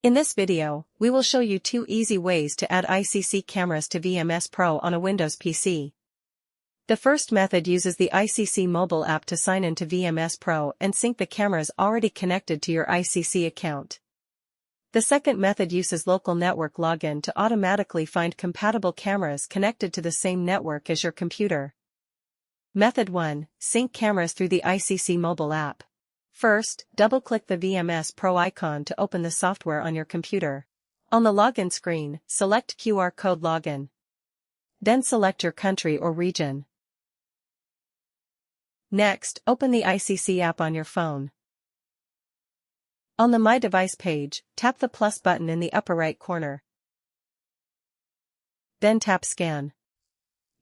In this video, we will show you 2 easy ways to add iCSee cameras to VMS Pro on a Windows PC. The first method uses the iCSee mobile app to sign into VMS Pro and sync the cameras already connected to your iCSee account. The second method uses local network login to automatically find compatible cameras connected to the same network as your computer. Method 1. Sync cameras through the iCSee mobile app. First, double-click the VMS Pro icon to open the software on your computer. On the login screen, select QR code login. Then select your country or region. Next, open the iCSee app on your phone. On the My Device page, tap the plus button in the upper right corner. Then tap Scan.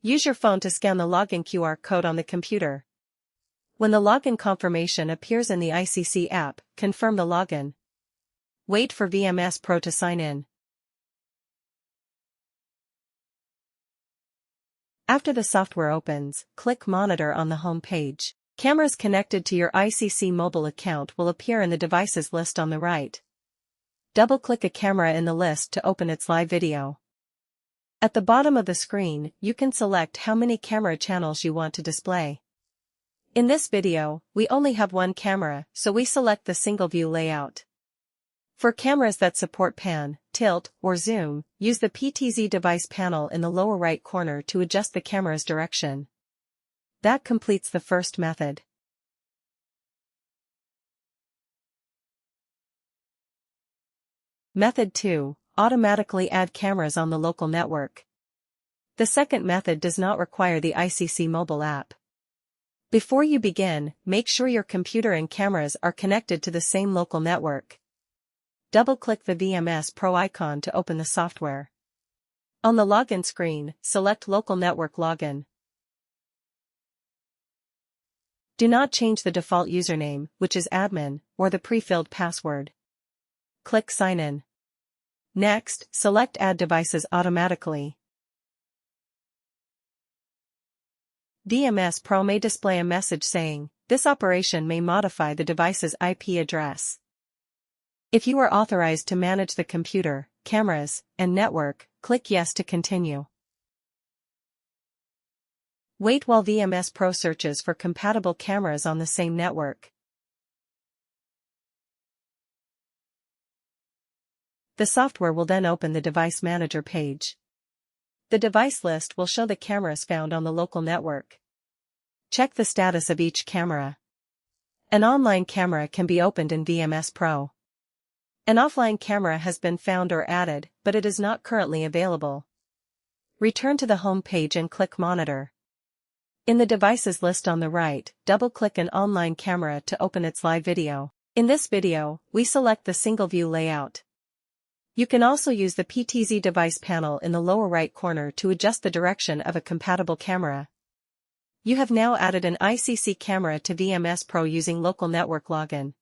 Use your phone to scan the login QR code on the computer. When the login confirmation appears in the iCSee app, confirm the login. Wait for VMS Pro to sign in. After the software opens, click Monitor on the home page. Cameras connected to your iCSee mobile account will appear in the devices list on the right. Double-click a camera in the list to open its live video. At the bottom of the screen, you can select how many camera channels you want to display. In this video, we only have one camera, so we select the single view layout. For cameras that support pan, tilt, or zoom, use the PTZ device panel in the lower right corner to adjust the camera's direction. That completes the first method. Method 2. Automatically add cameras on the local network. The second method does not require the iCSee mobile app. Before you begin, make sure your computer and cameras are connected to the same local network. Double-click the VMS Pro icon to open the software. On the login screen, select Local Network Login. Do not change the default username, which is admin, or the pre-filled password. Click Sign In. Next, select Add Devices automatically. VMS Pro may display a message saying, "This operation may modify the device's IP address." If you are authorized to manage the computer, cameras, and network, click Yes to continue. Wait while VMS Pro searches for compatible cameras on the same network. The software will then open the Device Manager page. The device list will show the cameras found on the local network. Check the status of each camera. An online camera can be opened in VMS Pro. An offline camera has been found or added, but it is not currently available. Return to the home page and click Monitor. In the devices list on the right, double-click an online camera to open its live video. In this video, we select the single view layout. You can also use the PTZ device panel in the lower right corner to adjust the direction of a compatible camera. You have now added an iCSee camera to VMS Pro using local network login.